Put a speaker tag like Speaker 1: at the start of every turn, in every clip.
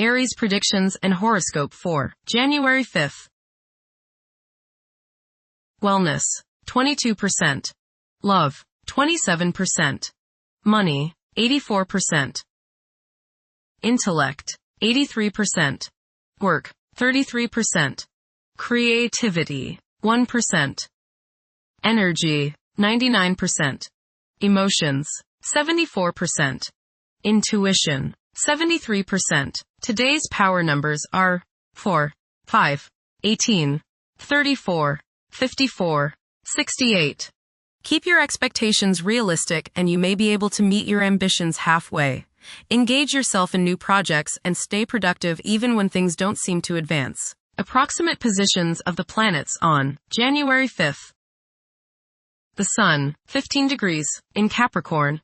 Speaker 1: Aries predictions and horoscope for January 5th. Wellness, 22%. Love, 27%. Money, 84%. Intellect, 83%. Work, 33%. Creativity, 1%. Energy, 99%. Emotions, 74%. Intuition, 73%. Today's power numbers are 4, 5, 18, 34, 54, 68. Keep your expectations realistic and you may be able to meet your ambitions halfway. Engage yourself in new projects and stay productive even when things don't seem to advance. Approximate positions of the planets on January 5th. The Sun, 15 degrees, in Capricorn.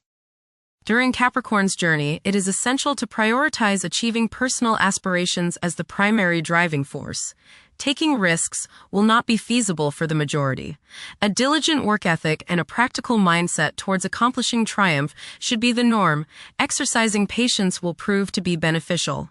Speaker 1: During Capricorn's journey, it is essential to prioritize achieving personal aspirations as the primary driving force. Taking risks will not be feasible for the majority. A diligent work ethic and a practical mindset towards accomplishing triumph should be the norm. Exercising patience will prove to be beneficial.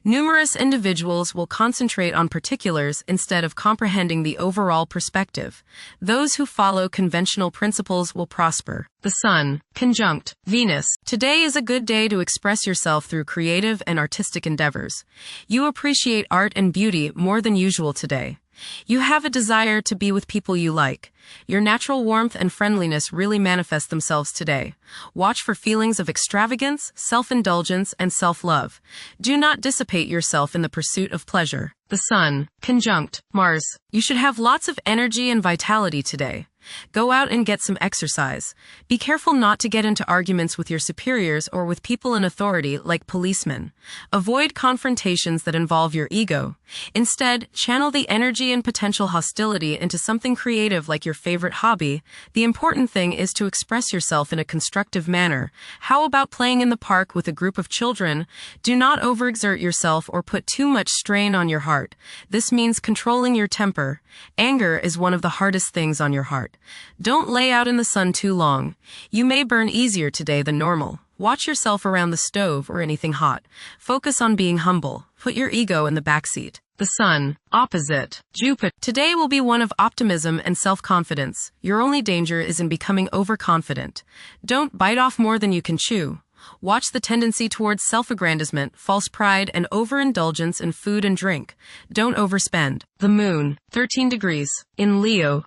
Speaker 1: Numerous individuals will concentrate on particulars instead of comprehending the overall perspective. Those who follow conventional principles will prosper. The Sun, conjunct Venus. Today is a good day to express yourself through creative and artistic endeavors. You appreciate art and beauty more than usual today. You have a desire to be with people you like. Your natural warmth and friendliness really manifest themselves today. Watch for feelings of extravagance, self-indulgence, and self-love. Do not dissipate yourself in the pursuit of pleasure. The Sun, conjunct Mars. You should have lots of energy and vitality today. Go out and get some exercise. Be careful not to get into arguments with your superiors or with people in authority like policemen. Avoid confrontations that involve your ego. Instead, channel the energy and potential hostility into something creative like your favorite hobby. The important thing is to express yourself in a constructive manner. How about playing in the park with a group of children? Do not overexert yourself or put too much strain on your heart. This means controlling your temper. Anger is one of the hardest things on your heart. Don't lay out in the sun too long. You may burn easier today than normal. Watch yourself around the stove or anything hot. Focus on being humble. Put your ego in the backseat. The Sun, opposite Jupiter. Today will be one of optimism and self-confidence. Your only danger is in becoming overconfident. Don't bite off more than you can chew. Watch the tendency towards self-aggrandizement, false pride, and overindulgence in food and drink. Don't overspend. The Moon, 13 degrees, in Leo.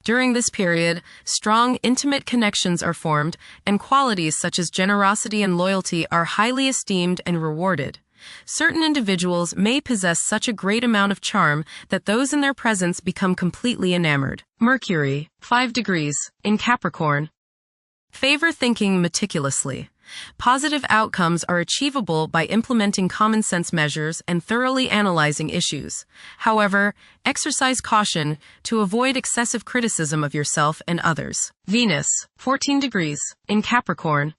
Speaker 1: During this period, strong, intimate connections are formed, and qualities such as generosity and loyalty are highly esteemed and rewarded. Certain individuals may possess such a great amount of charm that those in their presence become completely enamored. Mercury, 5 degrees, in Capricorn. Favor thinking meticulously. Positive outcomes are achievable by implementing common sense measures and thoroughly analyzing issues. However, exercise caution to avoid excessive criticism of yourself and others. Venus, 14 degrees, in Capricorn.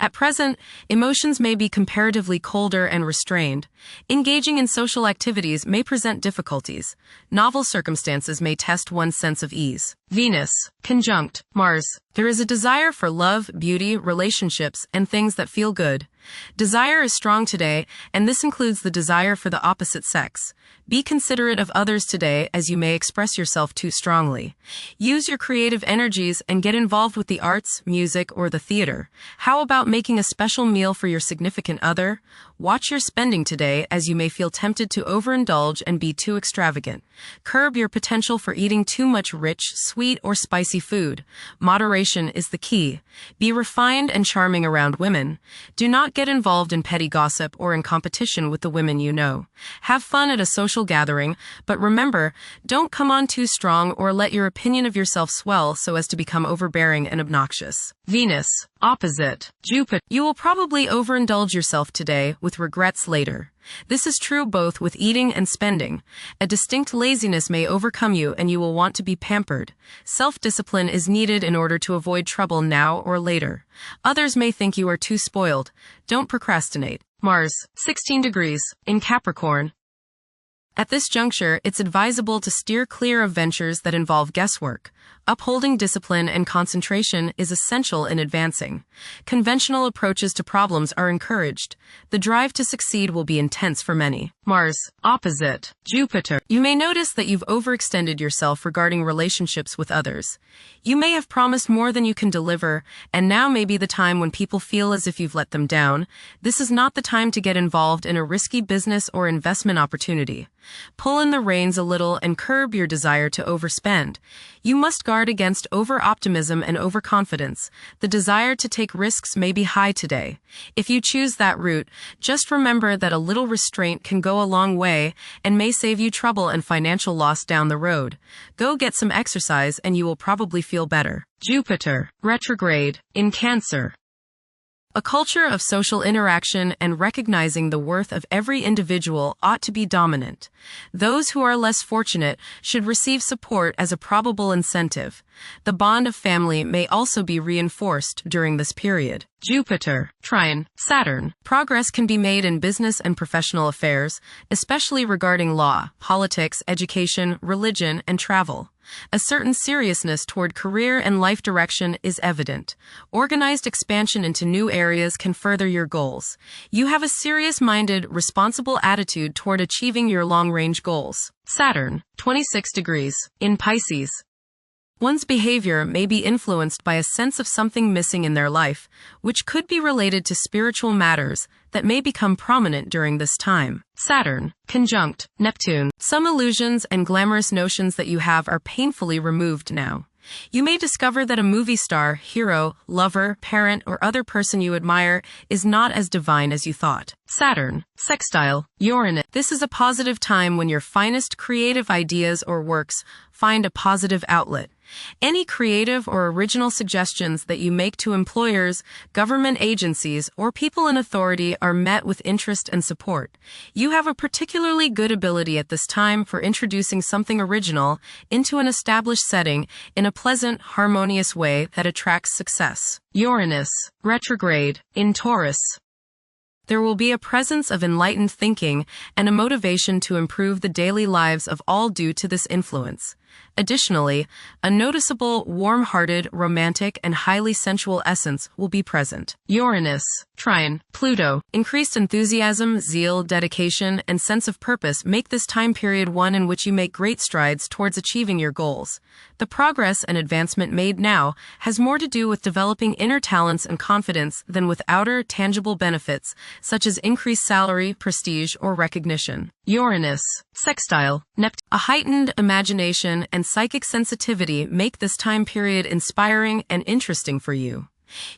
Speaker 1: At present, emotions may be comparatively colder and restrained. Engaging in social activities may present difficulties. Novel circumstances may test one's sense of ease. Venus, conjunct Mars. There is a desire for love, beauty, relationships, and things that feel good. Desire is strong today, and this includes the desire for the opposite sex. Be considerate of others today as you may express yourself too strongly. Use your creative energies and get involved with the arts, music, or the theater. How about making a special meal for your significant other? Watch your spending today as you may feel tempted to overindulge and be too extravagant. Curb your potential for eating too much rich, sweet, or spicy food. Moderation is the key. Be refined and charming around women. Do not get involved in petty gossip or in competition with the women you know. Have fun at a social gathering, but remember, don't come on too strong or let your opinion of yourself swell so as to become overbearing and obnoxious. Venus, opposite Jupiter. You will probably overindulge yourself today with regrets later. This is true both with eating and spending. A distinct laziness may overcome you and you will want to be pampered. Self-discipline is needed in order to avoid trouble now or later. Others may think you are too spoiled. Don't procrastinate. Mars, 16 degrees, in Capricorn. At this juncture, it's advisable to steer clear of ventures that involve guesswork. Upholding discipline and concentration is essential in advancing. Conventional approaches to problems are encouraged. The drive to succeed will be intense for many. Mars, opposite Jupiter. You may notice that you've overextended yourself regarding relationships with others. You may have promised more than you can deliver, and now may be the time when people feel as if you've let them down. This is not the time to get involved in a risky business or investment opportunity. Pull in the reins a little and curb your desire to overspend. You must guard against over-optimism and overconfidence. The desire to take risks may be high today. If you choose that route, just remember that a little restraint can go a long way and may save you trouble and financial loss down the road. Go get some exercise and you will probably feel better. Jupiter, retrograde, in Cancer. A culture of social interaction and recognizing the worth of every individual ought to be dominant. Those who are less fortunate should receive support as a probable incentive. The bond of family may also be reinforced during this period. Jupiter, trine, Saturn. Progress can be made in business and professional affairs, especially regarding law, politics, education, religion, and travel. A certain seriousness toward career and life direction is evident. Organized expansion into new areas can further your goals. You have a serious-minded, responsible attitude toward achieving your long-range goals. Saturn, 26 degrees, in Pisces. One's behavior may be influenced by a sense of something missing in their life, which could be related to spiritual matters that may become prominent during this time. Saturn, conjunct Neptune. Some illusions and glamorous notions that you have are painfully removed now. You may discover that a movie star, hero, lover, parent, or other person you admire is not as divine as you thought. Saturn, sextile Uranus. This is a positive time when your finest creative ideas or works find a positive outlet. Any creative or original suggestions that you make to employers, government agencies, or people in authority are met with interest and support. You have a particularly good ability at this time for introducing something original into an established setting in a pleasant, harmonious way that attracts success. Uranus, retrograde, in Taurus. There will be a presence of enlightened thinking and a motivation to improve the daily lives of all due to this influence. Additionally, a noticeable, warm-hearted, romantic, and highly sensual essence will be present. Uranus, trine, Pluto. Increased enthusiasm, zeal, dedication, and sense of purpose make this time period one in which you make great strides towards achieving your goals. The progress and advancement made now has more to do with developing inner talents and confidence than with outer, tangible benefits, such as increased salary, prestige, or recognition. Uranus, sextile Neptune. A heightened imagination and psychic sensitivity make this time period inspiring and interesting for you.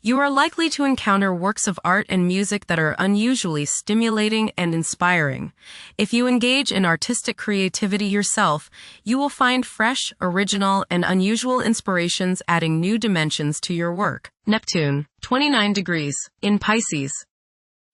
Speaker 1: You are likely to encounter works of art and music that are unusually stimulating and inspiring. If you engage in artistic creativity yourself, you will find fresh, original, and unusual inspirations adding new dimensions to your work. Neptune, 29 degrees, in Pisces.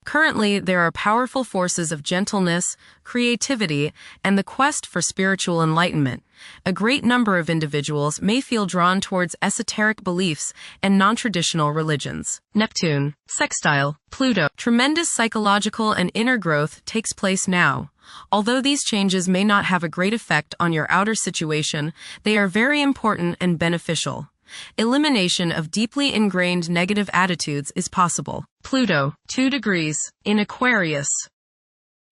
Speaker 1: Currently, there are powerful forces of gentleness, creativity, and the quest for spiritual enlightenment. A great number of individuals may feel drawn towards esoteric beliefs and non-traditional religions. Neptune, sextile Pluto. Tremendous psychological and inner growth takes place now. Although these changes may not have a great effect on your outer situation, they are very important and beneficial. Elimination of deeply ingrained negative attitudes is possible. Pluto, 2 degrees, in Aquarius.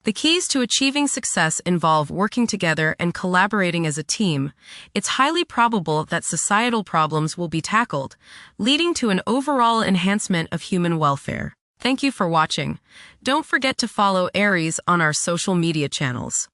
Speaker 1: The keys to achieving success involve working together and collaborating as a team. It's highly probable that societal problems will be tackled, leading to an overall enhancement of human welfare. Thank you for watching. Don't forget to follow Aries on our social media channels.